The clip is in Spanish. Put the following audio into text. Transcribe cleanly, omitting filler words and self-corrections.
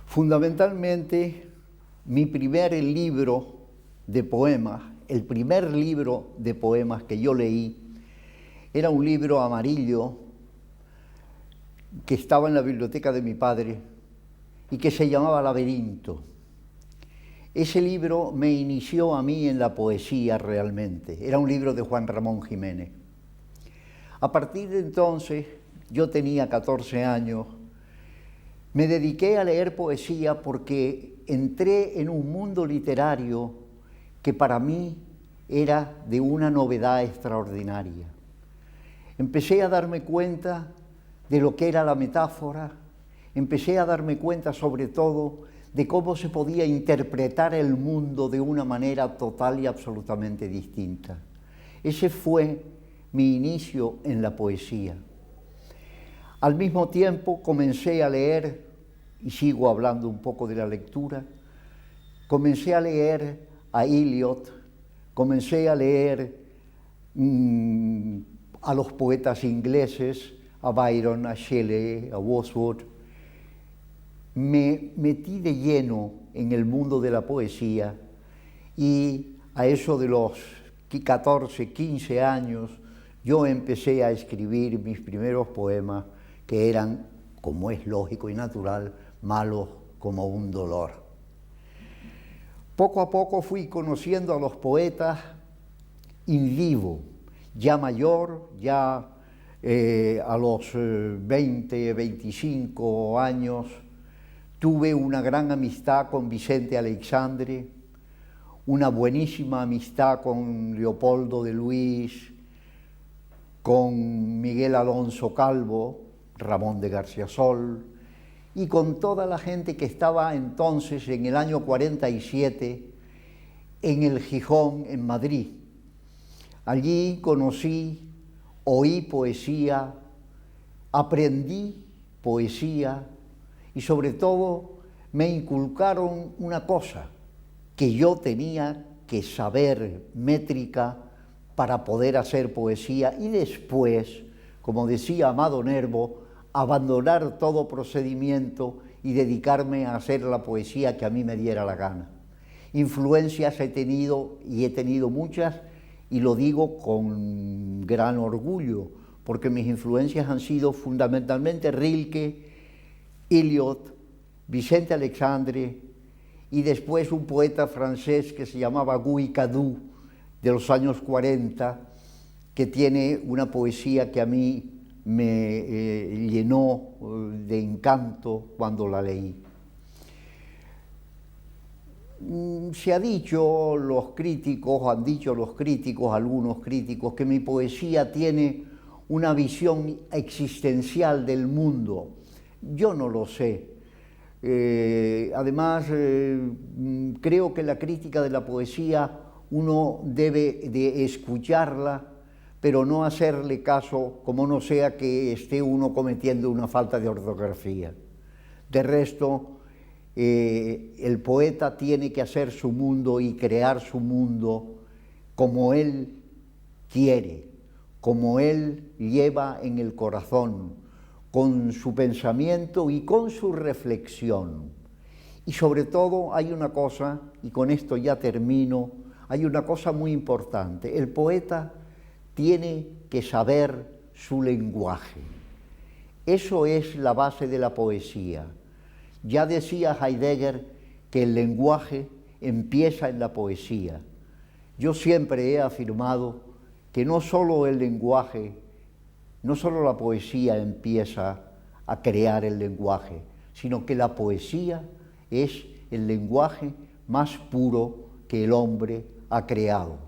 Fundamentalmente, mi primer libro de poemas, el primer libro de poemas que yo leí, era un libro amarillo que estaba en la biblioteca de mi padre y que se llamaba Laberinto. Ese libro me inició a mí en la poesía realmente. Era un libro de Juan Ramón Jiménez. A partir de entonces, yo tenía 14 años, me dediqué a leer poesía porque entré en un mundo literario que para mí era de una novedad extraordinaria. Empecé a darme cuenta de lo que era la metáfora, empecé a darme cuenta sobre todo de cómo se podía interpretar el mundo de una manera total y absolutamente distinta. Ese fue mi inicio en la poesía. Al mismo tiempo comencé a leer, y sigo hablando un poco de la lectura, comencé a leer a Eliot, comencé a leer a los poetas ingleses, a Byron, a Shelley, a Wordsworth. Me metí de lleno en el mundo de la poesía y a eso de los 14, 15 años yo empecé a escribir mis primeros poemas que eran, como es lógico y natural, malos como un dolor. Poco a poco fui conociendo a los poetas in vivo, ya mayor, ya a los 20, 25 años, tuve una gran amistad con Vicente Aleixandre, una buenísima amistad con Leopoldo de Luis, con Miguel Alonso Calvo, Ramón de García Sol, y con toda la gente que estaba entonces, en el año 47, en el Gijón, en Madrid. Allí conocí, oí poesía, aprendí poesía y sobre todo me inculcaron una cosa, que yo tenía que saber métrica para poder hacer poesía y después, como decía Amado Nervo, abandonar todo procedimiento y dedicarme a hacer la poesía que a mí me diera la gana. Influencias he tenido y he tenido muchas y lo digo con gran orgullo porque mis influencias han sido fundamentalmente Rilke, Eliot, Vicente Aleixandre y después un poeta francés que se llamaba Guy Cadou de los años 40 que tiene una poesía que a mí me llenó de encanto cuando la leí. Se ha dicho los críticos, han dicho los críticos, algunos críticos, que mi poesía tiene una visión existencial del mundo. Yo no lo sé. Además, creo que la crítica de la poesía uno debe de escucharla, pero no hacerle caso, como no sea que esté uno cometiendo una falta de ortografía. De resto, el poeta tiene que hacer su mundo y crear su mundo como él quiere, como él lleva en el corazón, con su pensamiento y con su reflexión. Y sobre todo hay una cosa, y con esto ya termino, hay una cosa muy importante. El poeta tiene que saber su lenguaje. Eso es la base de la poesía. Ya decía Heidegger que el lenguaje empieza en la poesía. Yo siempre he afirmado que no solo el lenguaje, no solo la poesía empieza a crear el lenguaje, sino que la poesía es el lenguaje más puro que el hombre ha creado.